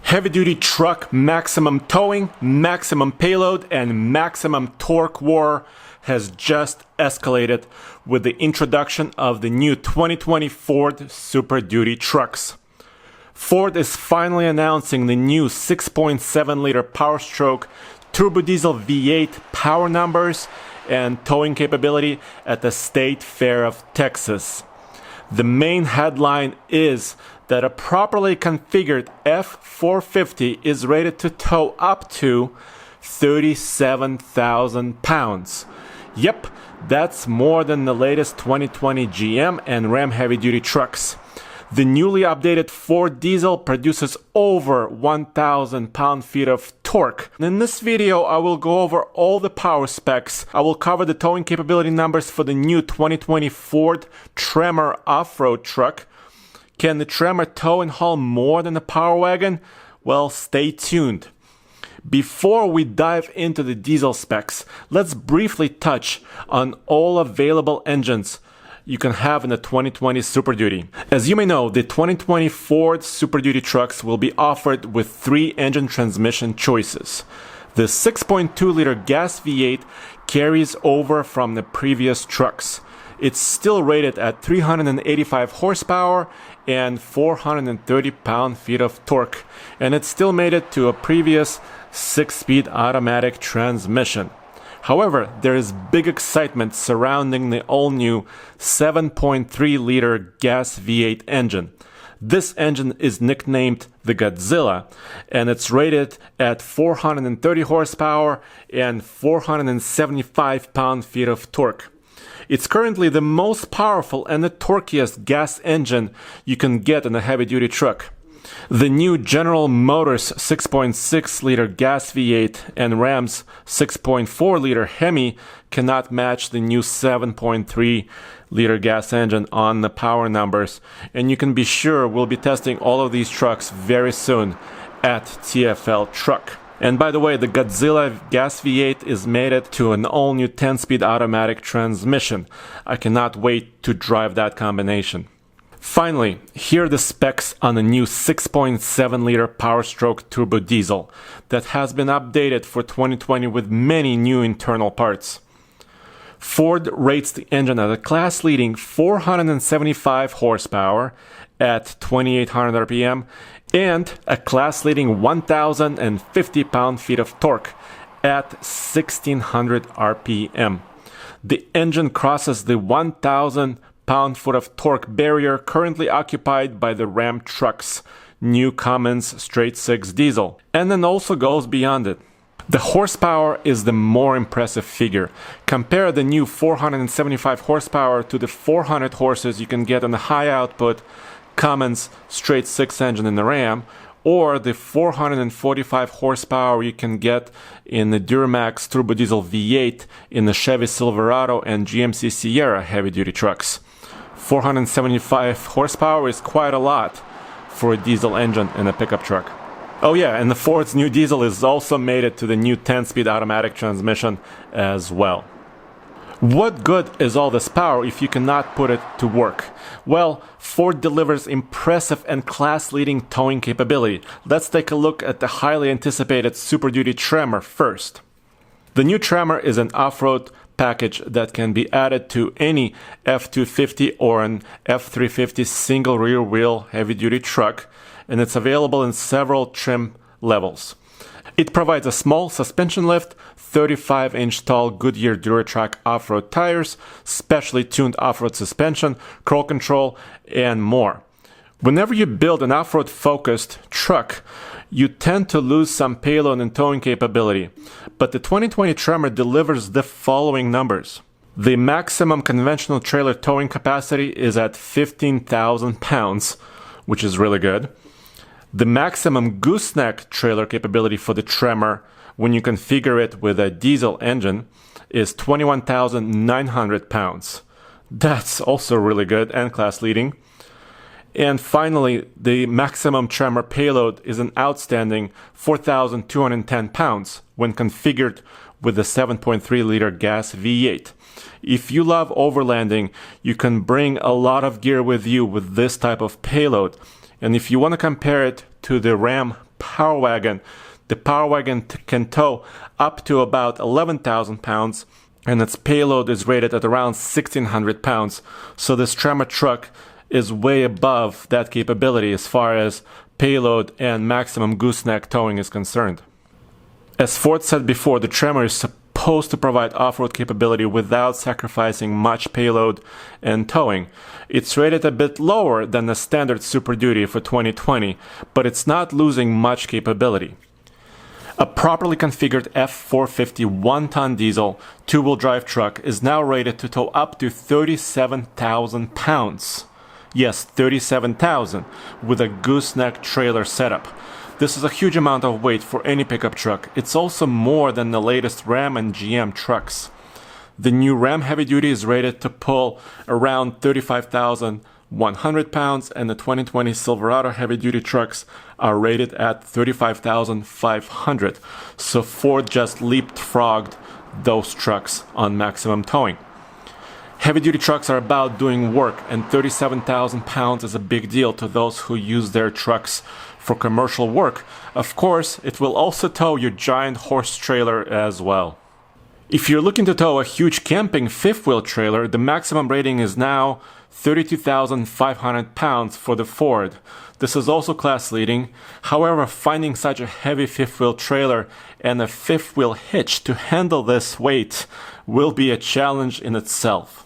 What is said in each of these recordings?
Heavy-duty truck maximum towing, maximum payload, and maximum torque war has just escalated with the introduction of the new 2020 Ford Super Duty trucks. Ford is finally announcing the new 6.7-liter powerstroke turbo diesel V8 power numbers and towing capability at the State Fair of Texas. The main headline is that a properly configured F450 is rated to tow up to 37,000 pounds. Yep, that's more than the latest 2020 GM and Ram heavy-duty trucks. The newly updated Ford diesel produces over 1,000 pound-feet of torque. In this video, I will go over all the power specs. I will cover the towing capability numbers for the new 2020 Ford Tremor off-road truck. Can the Tremor tow and haul more than a Power Wagon? Well, stay tuned. Before we dive into the diesel specs, let's briefly touch on all available engines you can have in the 2020 Super Duty. As you may know, the 2020 Ford Super Duty trucks will be offered with 3 engine transmission choices. The 6.2-liter gas V8 carries over from the previous trucks. It's still rated at 385 horsepower and 430 pound-feet of torque, and it still made it to a previous 6-speed automatic transmission. However, there is big excitement surrounding the all-new 7.3-liter gas V8 engine. This engine is nicknamed the Godzilla, and it's rated at 430 horsepower and 475 pound-feet of torque. It's currently the most powerful and the torquiest gas engine you can get in a heavy-duty truck. The new General Motors 6.6-liter gas V8 and Ram's 6.4-liter Hemi cannot match the new 7.3-liter gas engine on the power numbers, and you can be sure we'll be testing all of these trucks very soon at TFL Truck. And by the way, the Godzilla gas V8 is mated to an all-new 10-speed automatic transmission. I cannot wait to drive that combination. Finally, here are the specs on the new 6.7-liter powerstroke turbo diesel that has been updated for 2020 with many new internal parts. Ford rates the engine at a class-leading 475 horsepower at 2,800 RPM and a class-leading 1,050 pound-feet of torque at 1,600 RPM. The engine crosses the 1,000 pound-foot of torque barrier currently occupied by the Ram truck's new Cummins straight-six diesel, and then also goes beyond it. The horsepower is the more impressive figure. Compare the new 475 horsepower to the 400 horses you can get on the high-output Cummins straight-six engine in the Ram, or the 445 horsepower you can get in the Duramax turbo diesel V8 in the Chevy Silverado and GMC Sierra heavy-duty trucks. 475 horsepower is quite a lot for a diesel engine in a pickup truck. Oh yeah, and the Ford's new diesel is also mated to the new 10-speed automatic transmission as well. What good is all this power if you cannot put it to work? Well, Ford delivers impressive and class-leading towing capability. Let's take a look at the highly anticipated Super Duty Tremor first. The new Tremor is an off-road package that can be added to any F250 or an F350 single rear-wheel heavy-duty truck, and it's available in several trim levels. It provides a small suspension lift, 35-inch tall Goodyear DuraTrack off-road tires, specially tuned off-road suspension, crawl control, and more. Whenever you build an off-road focused truck, you tend to lose some payload and towing capability, but the 2020 Tremor delivers the following numbers. The maximum conventional trailer towing capacity is at 15,000 pounds, which is really good. The maximum gooseneck trailer capability for the Tremor, when you configure it with a diesel engine, is 21,900 pounds. That's also really good and class-leading. And finally, the maximum Tremor payload is an outstanding 4,210 pounds when configured with the 7.3-liter gas V8. If you love overlanding, you can bring a lot of gear with you with this type of payload. And if you want to compare it to the Ram Power Wagon. The Power Wagon can tow up to about 11,000 pounds, and its payload is rated at around 1,600 pounds. So this Tremor truck is way above that capability as far as payload and maximum gooseneck towing is concerned. As Ford said before, the Tremor is supposed to provide off-road capability without sacrificing much payload and towing. It's rated a bit lower than the standard Super Duty for 2020, but it's not losing much capability. A properly configured F450 one-ton diesel two-wheel drive truck is now rated to tow up to 37,000 pounds. Yes, 37,000, with a gooseneck trailer setup. This is a huge amount of weight for any pickup truck. It's also more than the latest Ram and GM trucks. The new Ram Heavy Duty is rated to pull around 35,100 pounds, and the 2020 Silverado Heavy Duty trucks are rated at 35,500. So Ford just leapfrogged those trucks on maximum towing. Heavy duty trucks are about doing work, and 37,000 pounds is a big deal to those who use their trucks for commercial work. Of course, it will also tow your giant horse trailer as well. If you're looking to tow a huge camping fifth-wheel trailer, the maximum rating is now 32,500 pounds for the Ford. This is also class leading. However, finding such a heavy fifth-wheel trailer and a fifth-wheel hitch to handle this weight will be a challenge in itself.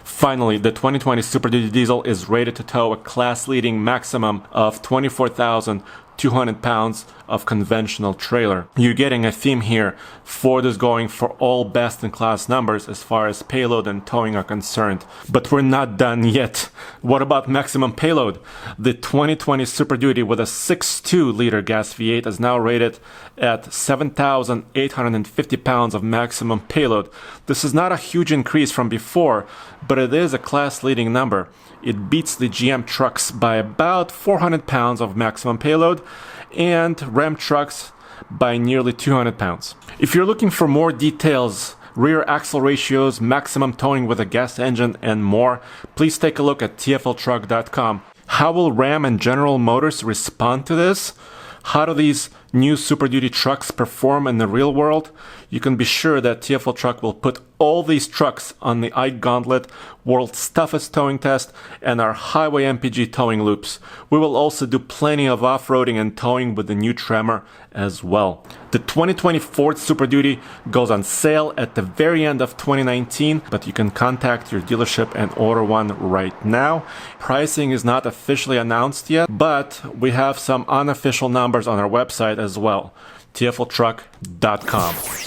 Finally, the 2020 Super Duty diesel is rated to tow a class-leading maximum of 24,200 pounds of conventional trailer. You're getting a theme here. Ford is going for all best-in-class numbers as far as payload and towing are concerned. But we're not done yet. What about maximum payload? The 2020 Super Duty with a 6.2-liter gas V8 is now rated at 7,850 pounds of maximum payload. This is not a huge increase from before, but it is a class-leading number. It beats the GM trucks by about 400 pounds of maximum payload and Ram trucks by nearly 200 pounds. If you're looking for more details, rear axle ratios, maximum towing with a gas engine, and more, please take a look at TFLtruck.com. How will Ram and General Motors respond to this? How do these new Super Duty trucks perform in the real world? You can be sure that TFL Truck will put all these trucks on the iGauntlet World's Toughest Towing Test and our Highway MPG towing loops. We will also do plenty of off-roading and towing with the new Tremor as well. The 2020 Ford Super Duty goes on sale at the very end of 2019, but you can contact your dealership and order one right now. Pricing is not officially announced yet, but we have some unofficial numbers on our website as well, TFLtruck.com.